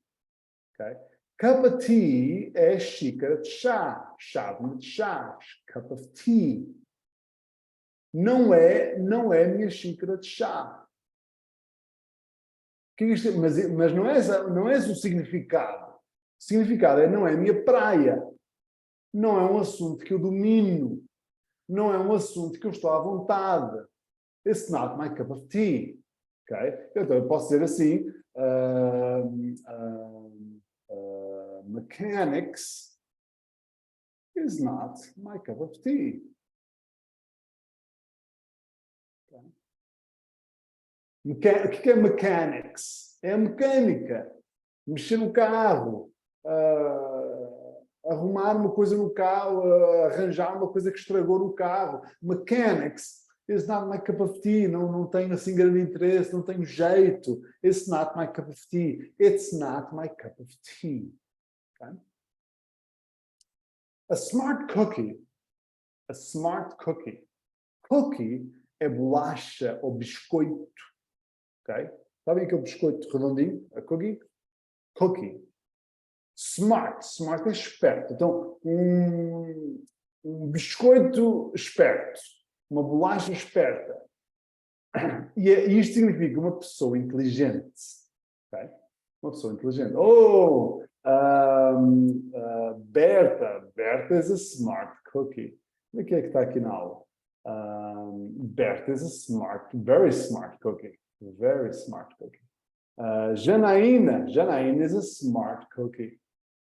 Speaker 1: Okay? Cup of tea é xícara de chá. Chávena de chá. Cup of tea. Não é minha xícara de chá. Mas não é esse o significado. O significado é não é minha praia. não é um assunto que eu domino. Não é um assunto que eu estou à vontade. It's not my cup of tea. Okay? Então, eu posso dizer assim, mechanics is not my cup of tea. Okay? O que é mechanics? É a mecânica. Mexer no carro, arrumar uma coisa no carro, arranjar uma coisa que estragou no carro. Mechanics is not my cup of tea. Não tenho assim grande interesse, não tenho jeito. It's not my cup of tea. It's not my cup of tea. Okay? A smart cookie. A smart cookie. Cookie é bolacha ou biscoito. Okay? Sabem aquele biscoito redondinho? A cookie? Cookie. Smart. Smart é esperto. Então, um biscoito esperto. Uma bolacha esperta. E isto significa uma pessoa inteligente. Okay? Uma pessoa inteligente. Oh! Berta. Berta is a smart cookie. O que é que está aqui na aula? Berta is a smart, very smart cookie. Very smart cookie. Janaína. Janaína is a smart cookie.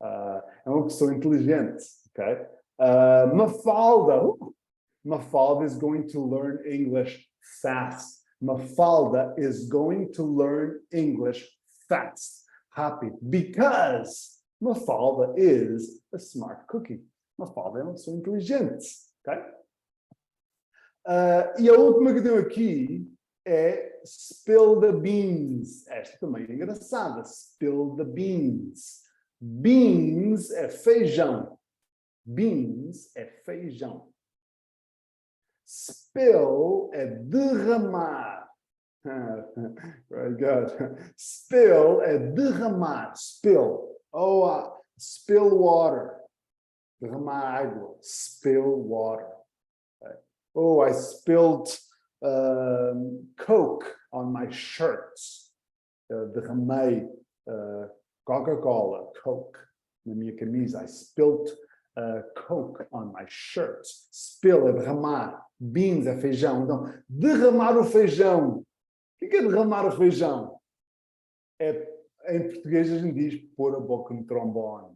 Speaker 1: É uma pessoa inteligente. Okay? Mafalda. Mafalda is going to learn English fast. Mafalda is going to learn English fast. Happy. Because Mafalda is a smart cookie. Mafalda é uma pessoa inteligente. Okay? E a última que tenho aqui é spill the beans. Esta também é engraçada. Spill the beans. Beans é feijão. Beans é feijão. Spill é derramar. Very good. Spill é derramar. Spill. Spill water. Derramar água. Spill water. Okay. Oh, I spilled Coke on my shirts. Derramei Coca-Cola, Coke, na minha camisa. I spilled Coke on my shirt. Spill é derramar. Beans é feijão. Então, derramar o feijão. O que é derramar o feijão? Em português a gente diz pôr a boca no trombone.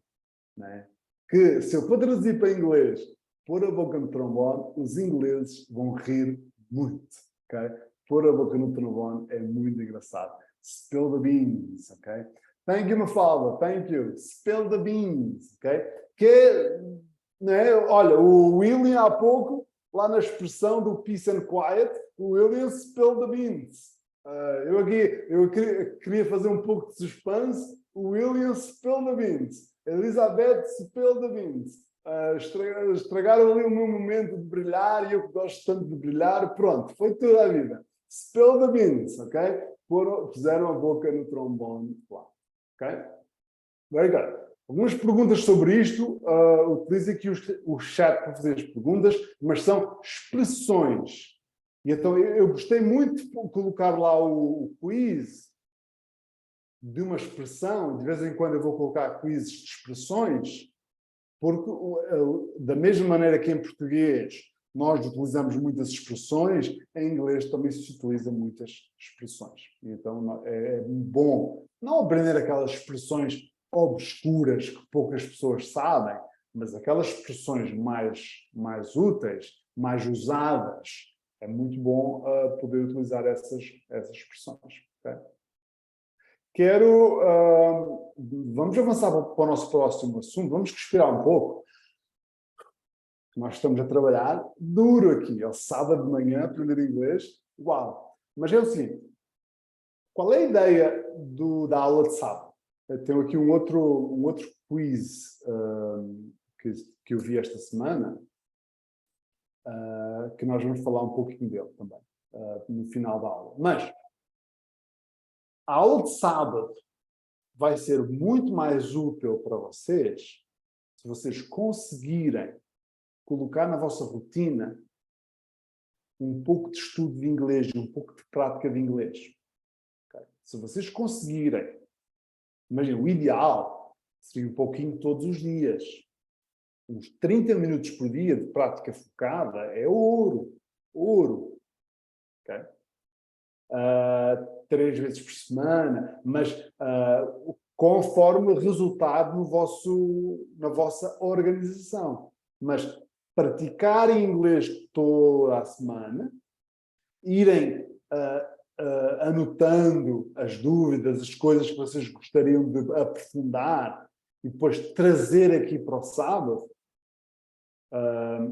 Speaker 1: Né? Que se eu for traduzir para inglês, pôr a boca no trombone, os ingleses vão rir muito. Okay? Pôr a boca no trombone é muito engraçado. Spill the beans. Okay? Thank you, Mafalda. Thank you. Spill the beans. Okay? Né? Olha, o William há pouco, lá na expressão do peace and quiet, o William spill the beans. Eu queria fazer um pouco de suspense. O William spill the beans. Elizabeth spill the beans. Estragaram ali o meu momento de brilhar e eu gosto tanto de brilhar. Pronto, foi toda a vida. Spill the beans, ok? Fizeram a boca no trombone lá. Ok? Very good. Algumas perguntas sobre isto. Utilize aqui o chat para fazer as perguntas, mas são expressões. E então eu gostei muito de colocar lá o quiz de uma expressão. De vez em quando eu vou colocar quizzes de expressões, porque da mesma maneira que em português nós utilizamos muitas expressões, em inglês também se utiliza muitas expressões. Então é bom não aprender aquelas expressões obscuras que poucas pessoas sabem, mas aquelas expressões mais úteis, mais usadas. É muito bom poder utilizar essas expressões. Okay? Vamos avançar para o nosso próximo assunto. Vamos respirar um pouco. Nós estamos a trabalhar duro aqui. É o sábado de manhã, aprender inglês. Uau! Mas é o seguinte. Qual é a ideia da aula de sábado? Eu tenho aqui um outro quiz que eu vi esta semana, que nós vamos falar um pouquinho dele também, no final da aula. Mas a aula de sábado vai ser muito mais útil para vocês se vocês conseguirem colocar na vossa rotina um pouco de estudo de inglês e um pouco de prática de inglês. Okay? Se vocês conseguirem, imagina, o ideal seria um pouquinho todos os dias. uns 30 minutos por dia de prática focada é ouro. Ouro. Okay? 3 vezes por semana, mas conforme resultado na vossa organização. Mas praticar inglês toda a semana, irem anotando as dúvidas, as coisas que vocês gostariam de aprofundar e depois trazer aqui para o sábado,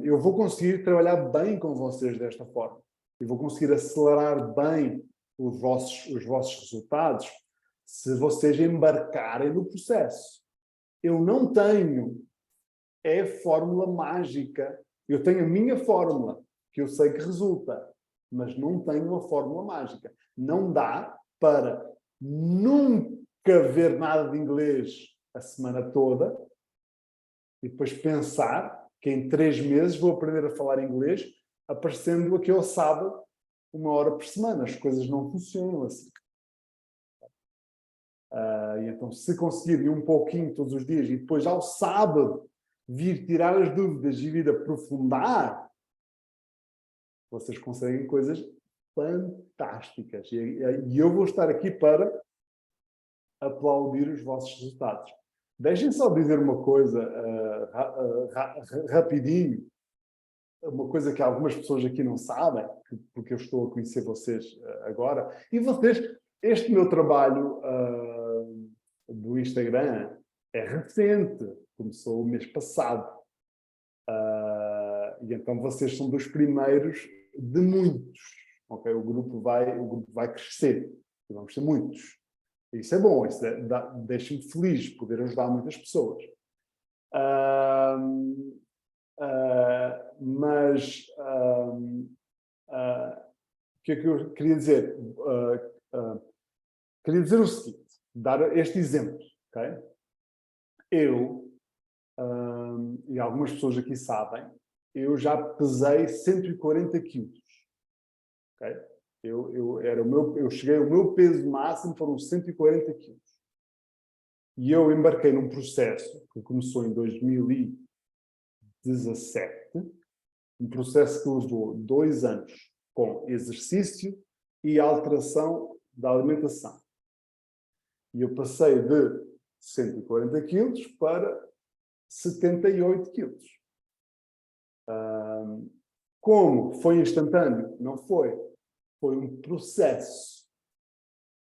Speaker 1: eu vou conseguir trabalhar bem com vocês desta forma. Eu vou conseguir acelerar bem os vossos resultados se vocês embarcarem no processo. Eu não tenho fórmula mágica. Eu tenho a minha fórmula, que eu sei que resulta, mas não tenho uma fórmula mágica. Não dá para nunca ver nada de inglês a semana toda e depois pensar que em 3 meses vou aprender a falar inglês aparecendo aqui ao sábado 1 hora por semana. As coisas não funcionam assim. E então, se conseguirem um pouquinho todos os dias e depois ao sábado vir tirar as dúvidas e vir aprofundar, vocês conseguem coisas fantásticas. E eu vou estar aqui para aplaudir os vossos resultados. Deixem só dizer uma coisa rapidinho, uma coisa que algumas pessoas aqui não sabem, porque eu estou a conhecer vocês agora. E vocês, este meu trabalho do Instagram é recente, começou o mês passado. E então vocês são dos primeiros de muitos. Okay? O grupo vai crescer. E vamos ter muitos. Isso é bom, isso deixa-me feliz poder ajudar muitas pessoas. Mas o que é que eu queria dizer? Queria dizer o seguinte, dar este exemplo. Okay? Eu, e algumas pessoas aqui sabem, eu já pesei 140 quilos. Okay? Eu cheguei ao meu peso máximo, foram 140 quilos. E eu embarquei num processo que começou em 2017, um processo que levou 2 anos com exercício e alteração da alimentação. E eu passei de 140 quilos para 78 quilos. Como foi instantâneo? Não foi. Foi um processo.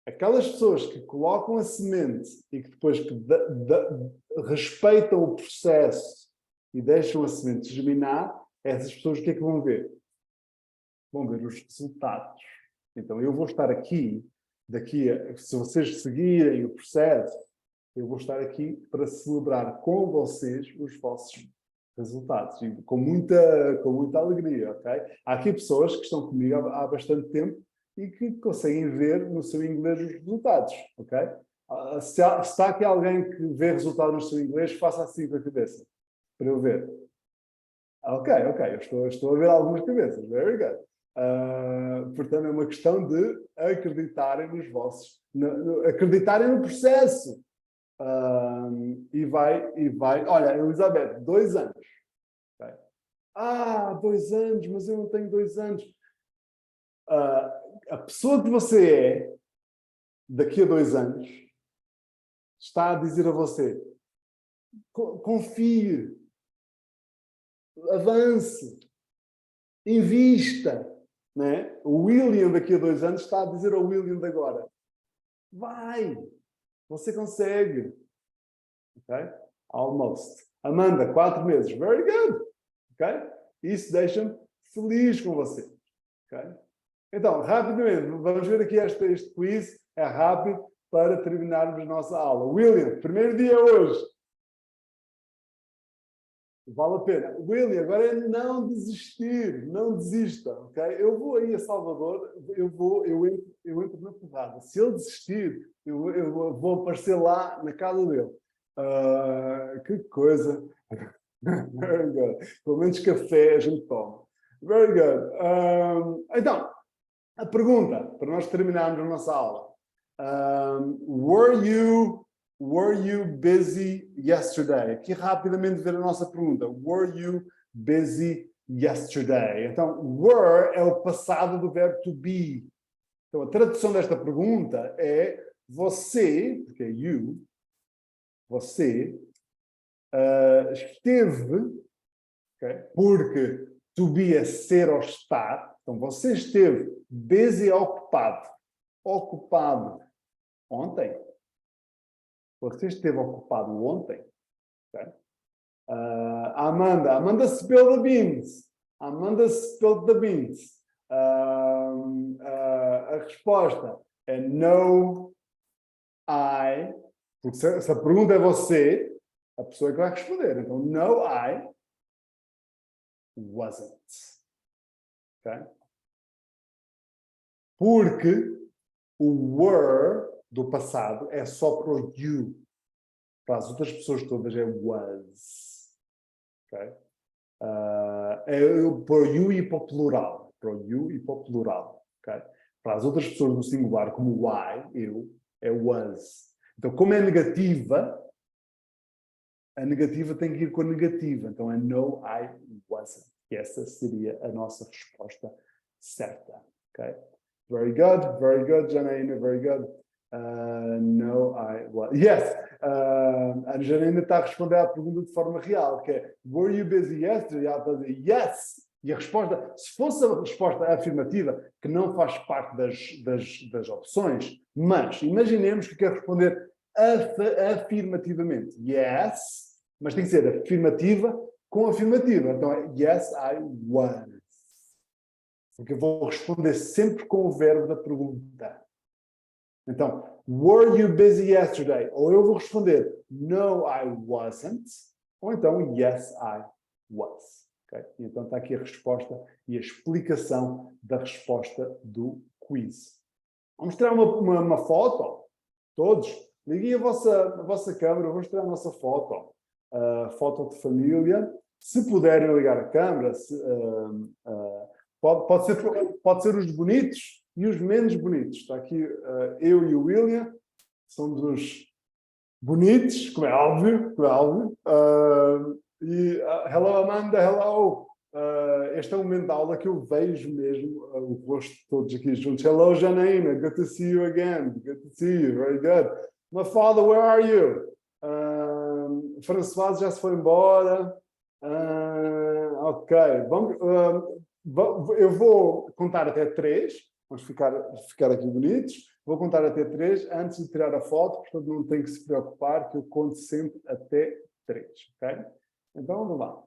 Speaker 1: Aquelas pessoas que colocam a semente e que depois respeitam o processo e deixam a semente germinar, essas pessoas o que é que vão ver? Vão ver os resultados. Então eu vou estar aqui, se vocês seguirem o processo, eu vou estar aqui para celebrar com vocês os vossos resultados, e com muita alegria, ok? Há aqui pessoas que estão comigo há bastante tempo e que conseguem ver no seu inglês os resultados, ok? Se está aqui alguém que vê resultados no seu inglês, faça assim com a cabeça, para eu ver. Ok, eu estou a ver algumas cabeças, very good. Portanto, é uma questão de acreditarem nos vossos, acreditarem no processo. E vai, olha, Elizabeth, 2 anos. Okay? 2 anos, mas eu não tenho 2 anos. A pessoa que você é, daqui a 2 anos, está a dizer a você, confie, avance, invista. Né? O William daqui a 2 anos está a dizer ao William de agora, vai, você consegue. Okay? Almost. Amanda, 4 meses. Very good. Okay? Isso deixa-me feliz com você. Okay? Então, rapidamente, vamos ver aqui este quiz. É rápido para terminarmos a nossa aula. William, primeiro dia hoje. Vale a pena. William, agora é não desistir. Não desista. Okay? Eu vou aí a Salvador, eu entro na porrada. Se ele desistir, eu vou aparecer lá na casa dele. Que coisa. Very good. Pelo menos café a gente toma. Very good. Então, a pergunta, para nós terminarmos a nossa aula. Were you Were you busy yesterday? Aqui rapidamente ver a nossa pergunta. Were you busy yesterday? Então, were é o passado do verbo to be. Então, a tradução desta pergunta é você, porque é you, você esteve, okay? Porque to be é ser ou estar. Então, você esteve busy, ocupado ontem. Você esteve ocupado ontem. Okay? Amanda spilled the beans. Amanda spilled the beans. A resposta é no, I. Porque se a pergunta é você, a pessoa é que vai responder. Então, no, I wasn't. Okay? Porque o were do passado é só para o you. Para as outras pessoas todas é was. Okay? É para o you e para o plural. Para o you e para o plural. Okay? Para as outras pessoas no singular, como o I, eu, é was. Então, como é negativa, a negativa tem que ir com a negativa. Então, é no, I wasn't. E essa seria a nossa resposta certa. Okay? Very good, Janaína, very good. No, I was. Yes, a Janaína está a responder à pergunta de forma real, que é were you busy yesterday? Ela está a dizer yes. E a resposta, se fosse a resposta afirmativa, que não faz parte das opções, mas imaginemos que quer responder afirmativamente. Yes, mas tem que ser afirmativa com afirmativa. Então é yes, I was. Porque eu vou responder sempre com o verbo da pergunta. Então, were you busy yesterday? Ou eu vou responder no, I wasn't. Ou então, yes, I was. Okay? Então está aqui a resposta e a explicação da resposta do quiz. Vamos tirar uma foto? Todos? Liguem a vossa câmera, vamos tirar a nossa foto. Foto de família. Se puderem ligar a câmera, pode ser os bonitos e os menos bonitos. Está aqui eu e o William, somos os bonitos, como é óbvio. Hello Amanda, hello. Este é um momento de aula que eu vejo mesmo o rosto de todos aqui juntos. Hello Janaína, good to see you again. Good to see you, very good. Mafalda, where are you? Françoise já se foi embora. Ok, eu vou contar até 3. Vamos ficar aqui bonitos. Vou contar até 3 antes de tirar a foto, portanto não tem que se preocupar que eu conto sempre até 3, ok? Então vamos lá.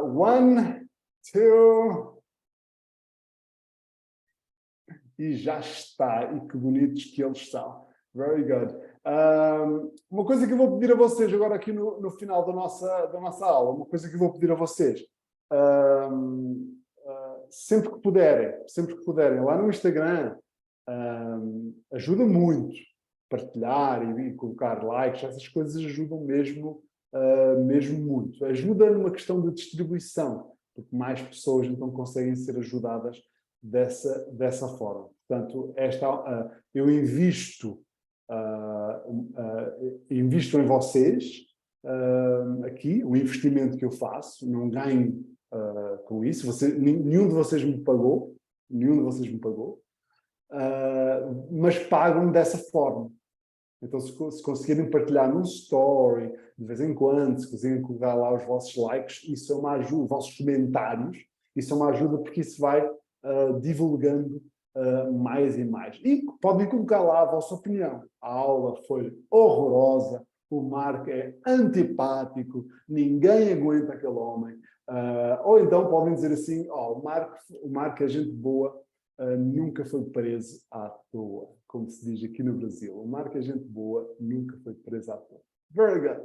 Speaker 1: 1, 2... E já está, e que bonitos que eles são. Very good. Uma coisa que eu vou pedir a vocês agora aqui no final da nossa aula, uma coisa que eu vou pedir a vocês, sempre que puderem, lá no Instagram, ajuda muito partilhar e colocar likes, essas coisas ajudam mesmo muito. Ajuda numa questão de distribuição, porque mais pessoas então conseguem ser ajudadas dessa forma. Portanto, eu invisto em vocês aqui, o investimento que eu faço, não ganho com isso, nenhum de vocês me pagou, mas pagam dessa forma. Então, se conseguirem partilhar num story, de vez em quando, se conseguirem colocar lá os vossos likes, isso é uma ajuda, os vossos comentários, isso é uma ajuda porque isso vai divulgando mais e mais. E podem colocar lá a vossa opinião. A aula foi horrorosa, o Marco é antipático, ninguém aguenta aquele homem. Ou então podem dizer assim, o Marco é gente boa, nunca foi preso à toa, como se diz aqui no Brasil. O Marco é gente boa, nunca foi preso à toa. Very good.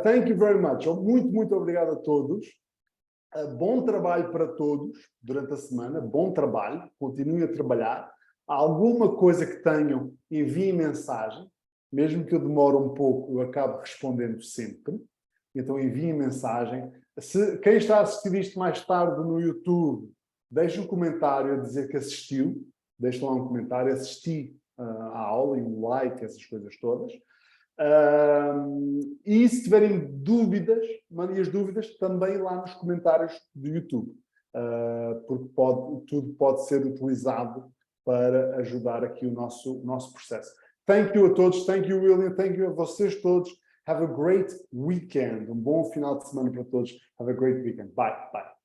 Speaker 1: Thank you very much. Muito obrigado a todos. Bom trabalho para todos durante a semana. Bom trabalho. Continuem a trabalhar. Alguma coisa que tenham, enviem mensagem. Mesmo que eu demore um pouco, eu acabo respondendo sempre. Então enviem mensagem. Quem está a assistir isto mais tarde no YouTube, deixe um comentário a dizer que assistiu. Deixe lá um comentário. Assisti a aula e o like, essas coisas todas. E se tiverem dúvidas, mandem as dúvidas também lá nos comentários do YouTube, porque tudo pode ser utilizado para ajudar aqui o nosso processo. Thank you a todos, thank you William, thank you a vocês todos. Have a great weekend. Um bom final de semana para todos. Have a great weekend. Bye. Bye.